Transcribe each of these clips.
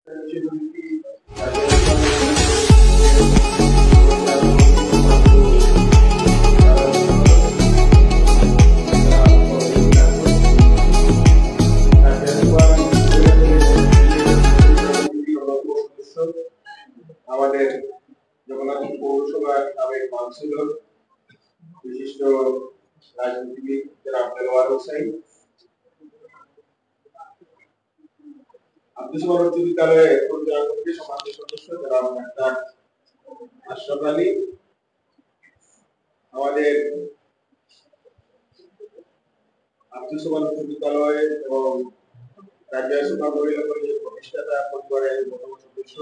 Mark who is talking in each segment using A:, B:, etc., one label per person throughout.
A: আমাদের জগন্নাথপুর পৌরসভার সাবেক কাউন্সিলর বিশিষ্ট রাজনীতিবিদ জনাব দেলোয়ার হোসেন, আব্দুল সামাদ উচ্চ বিদ্যালয়ের পরিচালনা কমিটির সম্মানিত সদস্য জনাব ডাক্তার আশরাফ আলী, আমাদের আব্দুল সামাদ উচ্চ বিদ্যালয় এবং রাজ্য সুপার মহিলা কলেজের প্রতিষ্ঠাতা পরিবারের প্রথম সদস্য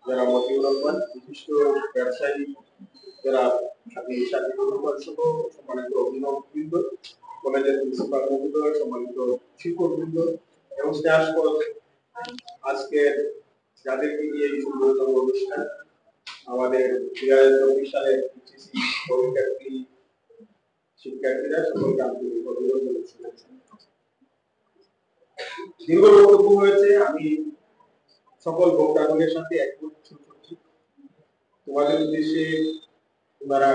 A: যারা মতিউর রহমান, বিশিষ্ট ব্যবসায়ী যারা সম্মানিত অভিনববৃন্দ, কলেজের প্রিন্সিপাল মহোদয়, সম্মানিত শিক্ষকবৃন্দ এবং আজকের যাদেরকে নিয়ে এই সুন্দরতম অনুষ্ঠান, আমাদের 2024 সালের পরীক্ষার্থী শিক্ষার্থীরা সকলকে আন্তরিক অভিনন্দন জানাচ্ছি। দীর্ঘ বক্তব্য হয়েছে, আমি সকল বক্তাগণের সাথে একমত করছি। তোমাদের উদ্দেশ্যে তোমরা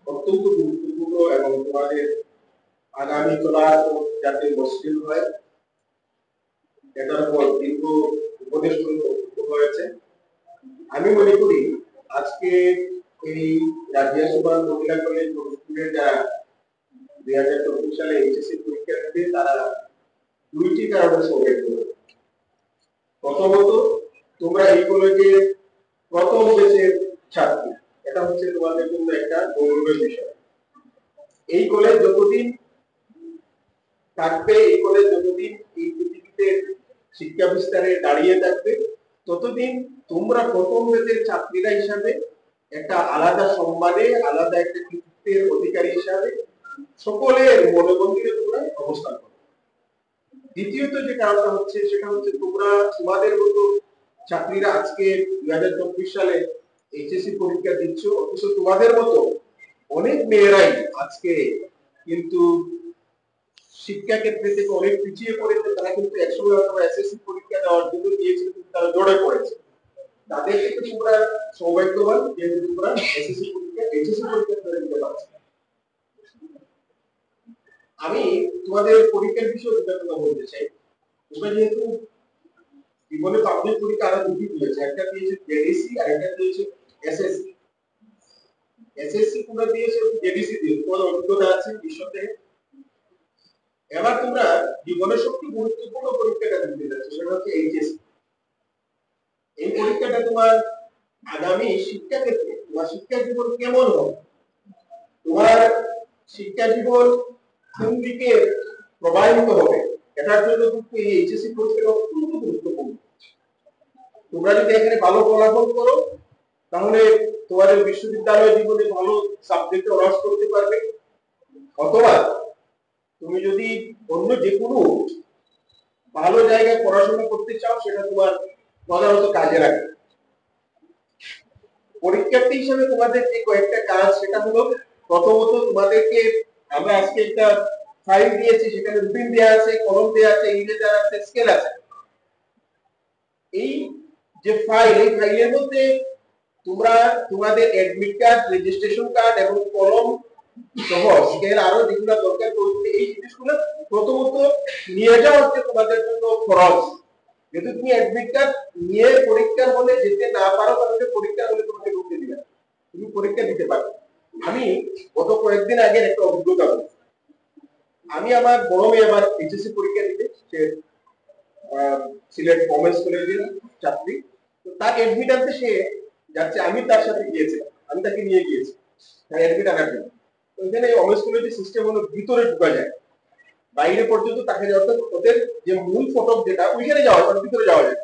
A: অত্যন্ত গুরুত্বপূর্ণ এবং তোমাদের আগামী চলার যাতে মসৃণ হয় এটার উপর দীর্ঘ উপদেশমূলক বক্তব্য হয়েছে। আমি মনে করি আজকে এই রাজিয়া সুবহান মহিলা কলেজ স্কুলের যারা 2024 সালে এইচএসসি পরীক্ষা দেবে তারা দুইটি কারণে সৌভাগ্য। প্রথমত, তোমরা এই কলেজের প্রথম ব্যাচের ছাত্রী, এটা হচ্ছে তোমাদের জন্য একটা গৌরবের বিষয়। এই কলেজ যতদিন থাকবে, এই কলেজ যতদিন এই পৃথিবীতে শিক্ষা বিস্তারে দাঁড়িয়ে থাকবে, ততদিন তোমরা প্রথম ব্যাচের ছাত্রীরা হিসাবে একটা আলাদা সম্মানে, আলাদা একটা কৃতিত্বের অধিকারী হিসাবে সকলের মনোবন্ধিরে তোমরা অবস্থান করো। দ্বিতীয়ত যে কারণটা হচ্ছে সেটা হচ্ছে তোমরা তোমাদের মতো ছাত্রীরা আজকে 2024 সালে এইচএসসি পরীক্ষা দিচ্ছ, অথচ তোমাদের মতো অনেক মেয়েরাই আজকে কিন্তু শিক্ষা ক্ষেত্রে থেকে অনেক পিছিয়ে পড়েছে। তারা কিন্তু একসময় অথবা এসএসসি পরীক্ষা দেওয়ার জন্য দিয়েছিল, কিন্তু তারা জড়ে পড়েছে। তাদের ক্ষেত্রে তোমরা সৌভাগ্যবান, যেহেতু তোমরা এইচএসসি পরীক্ষা করে দিতে পারছো। আমি তোমাদের পরীক্ষার বিষয়ে যেটা কথা বলতে চাই, তোমরা যেহেতু জীবনে পাবলিক পরীক্ষা আরো দুটি দিয়েছে, একটা দিয়েছে জেডিসি আর একটা দিয়েছে এসএসসি। এসএসসি তোমরা দিয়েছে, জেডিসি দিয়েছে, তোমাদের অভিজ্ঞতা আছে বিশ্বতে। এবার তোমরা জীবনের সবচেয়ে গুরুত্বপূর্ণ পরীক্ষাটা দিতে যাচ্ছ, সেটা হচ্ছে এইচএসসি। এই পরীক্ষাটা তোমার আগামী শিক্ষা ক্ষেত্রে তোমার শিক্ষা জীবন কেমন হবে, তোমার শিক্ষা জীবন কোন দিকে প্রবাহিত হবে, এটার জন্য কিন্তু এই এইচএসসি পরীক্ষাটা অত্যন্ত গুরুত্বপূর্ণ। তোমরা যদি এখানে ভালো ফলাফল করো, তাহলে তোমাদের বিশ্ববিদ্যালয় জীবনে ভালো সাবজেক্টে অনার্স করতে পারবে, অথবা তুমি যদি অন্য যে কোনো ভালো জায়গায় পড়াশোনা করতে চাও, সেটা তোমার প্রধানত কাজে লাগবে। পরীক্ষার্থী হিসেবে তোমাদের যে কয়েকটা কাজ, সেটা হলো প্রথমত তোমাদেরকে আমরা আজকে একটা ফাইল দিয়েছি, সেখানে রুটিন দেওয়া আছে, কলম দেওয়া আছে, ইরেজার আছে, স্কেল আছে। এই যে ফাইল, এই ফাইলের মধ্যে তোমরা তোমাদের অ্যাডমিট কার্ড, রেজিস্ট্রেশন কার্ড এবং কলম সহ স্কেল আরো যেগুলো দরকার পড়বে, এই জিনিসগুলো প্রথমত নিয়ে যাওয়া হচ্ছে তোমাদের জন্য খরচ। যদি তুমি অ্যাডমিট কার্ড নিয়ে পরীক্ষার হলে যেতে না পারো, তাহলে পরীক্ষার হলে তোমাকে ঢুকতে দিবে না, তুমি পরীক্ষা দিতে পারবে। আমি গত কয়েকদিন আগে একটা অভিজ্ঞতা বলছি। আমি আমার বড় মেয়ে আবার এইচএসসি পরীক্ষা দিতে, সে সিলেট কমার্স কলেজের ছাত্রী, তো তার অ্যাডমিট আনতে সে যাচ্ছে, আমি তার সাথে গিয়েছিলাম, আমি তাকে নিয়ে গিয়েছি তার অ্যাডমিট আনার জন্য। তো এখানে কমার্স কলেজের সিস্টেম হলো ভিতরে ঢোকা যায়, বাইরে পর্যন্ত তাকে যাওয়া, ওদের যে মূল ফটক যেটা ওইখানে যাওয়া যায়, ভিতরে যাওয়া যায়।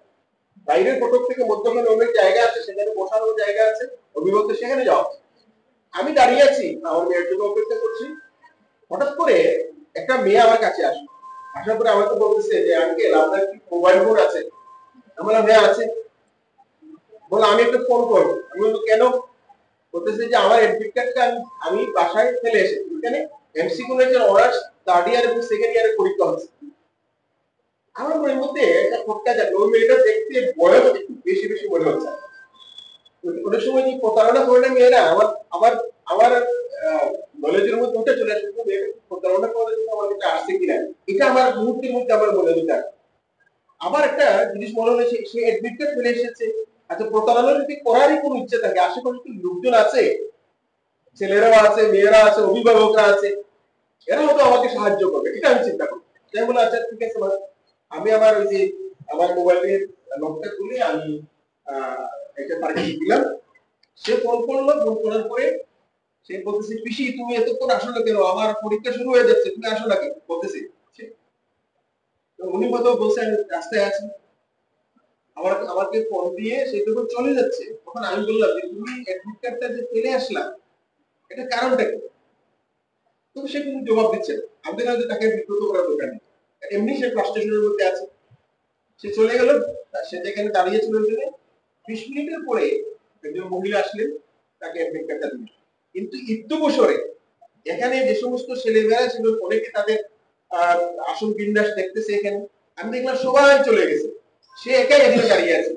A: বাইরের ফটক থেকে মধ্যখানে অনেক জায়গা আছে, সেখানে বসানোর জায়গা আছে, অভিভাবকদের সেখানে যাওয়া। আমি দাঁড়িয়ে আছি, আমার মেয়ের জন্য অপেক্ষা করছি। হঠাৎ করে একটা মেয়ে আমার কাছে আসে, আসার পরে আমাকে বলতেছে যে আঙ্কেল, আপনার কি মোবাইল ফোন আছে? আমি বললাম হ্যাঁ আছে। বললাম আমি একটা ফোন করবো। আমি বললাম কেন? বলতেছে যে আমার অ্যাডমিট কার্ডটা আমি বাসায় ফেলে এসেছি, এখানে এমসি কলেজের অনার্স থার্ড ইয়ার এবং সেকেন্ড ইয়ারের পরীক্ষা হচ্ছে। আমার মনের মধ্যে একটা খটকা যায়, ওই মেয়েটা দেখতে বয়স একটু বেশি বেশি মনে হচ্ছে। অনেক সময় কি প্রতারণা করে না মেয়েরা, আমার আমার আমার নলেজের মধ্যে ওটা চলে আসে, মেয়েটা প্রতারণা করার জন্য আমার এটা আসছে কিনা, এটা আমার মুহূর্তের মধ্যে আমার মনে হচ্ছে। আবার একটা জিনিস মনে হলো, সে অ্যাডমিট কার্ড ফেলে এসেছে। আচ্ছা, প্রতারণা যদি করারই কোনো ইচ্ছে থাকে, আশেপাশে কি লোকজন আছে, ছেলেরাও আছে, মেয়েরা আছে, অভিভাবকরা আছে, এরা হয়তো আমাকে সাহায্য করবে, এটা আমি চিন্তা করি। তাই বলে আচ্ছা ঠিক আছে, আমি আমার ওই যে আমার মোবাইলের লকটা খুলে আমি একটা পার্টি দিলাম। সে ফোন করলো, ফোন করার পরে সে বলতেছে, পিসি তুমি এতক্ষণ আসো না কেন, আমার পরীক্ষা শুরু হয়ে যাচ্ছে, তুমি আসো না কেন বলতেছে। উনি হয়তো বলছে আমি রাস্তায় আছি, আমাকে ফোন দিয়ে সে যখন চলে যাচ্ছে, তখন আমি বললাম যে তুমি অ্যাডমিট কার্ডটা যে ফেলে আসলা, এটা কারণটা কি? তবে সে কিন্তু জবাব দিচ্ছে না। আমাদের কাছে তাকে বিব্রত করার দরকার নেই, এমনি সে ফ্রাস্ট্রেশনের মধ্যে আছে। সে চলে গেল, সে যেখানে দাঁড়িয়েছিল ওখানে 20 মিনিটের পরে একজন মহিলা আসলেন, তাকে অ্যাডমিট কার্ডটা দিলেন। কিন্তু ইত্যবসরে এখানে যে সমস্ত ছেলেমেয়েরা ছিল, অনেকে তাদের আসন বিন্যাস দেখতেছে এখানে, আমি দেখলাম সবাই চলে গেছে, সে একাই এখানে দাঁড়িয়ে আছে।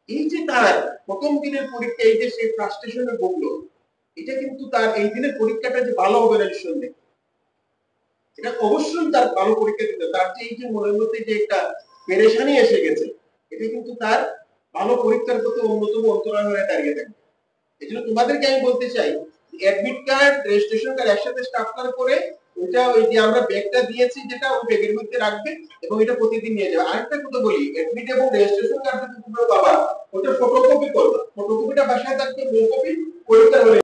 A: এই যে তার প্রথম দিনের পরীক্ষা, এই যে সে ফ্রাস্ট্রেশনে ভুগলো, এটা কিন্তু তার এই দিনের পরীক্ষাটা যে ভালো হবে না নিঃসন্দেহে, এটা অবশ্যই তার ভালো পরীক্ষা দিতে, তার যে এই যে মনের মধ্যে যে একটা পেরেশানি এসে গেছে, এটা কিন্তু তার ভালো পরীক্ষার প্রতি অন্যতম অন্তরায় হয়ে দাঁড়িয়ে থাকবে। এই জন্য তোমাদেরকে আমি বলতে চাই, অ্যাডমিট কার্ড, রেজিস্ট্রেশন কার্ড একসাথে স্টাফলার করে ওইটা, ওই যে আমরা ব্যাগটা দিয়েছি যেটা, ওই ব্যাগের মধ্যে রাখবে এবং এটা প্রতিদিন নিয়ে যাবে। আরেকটা কথা বলি, অ্যাডমিট এবং রেজিস্ট্রেশন কার্ড যদি তোমরা পাবা, ওটা ফটোকপি করবা, ফটোকপিটা বাসায় থাকবে, মূল কপি পরীক্ষার হলে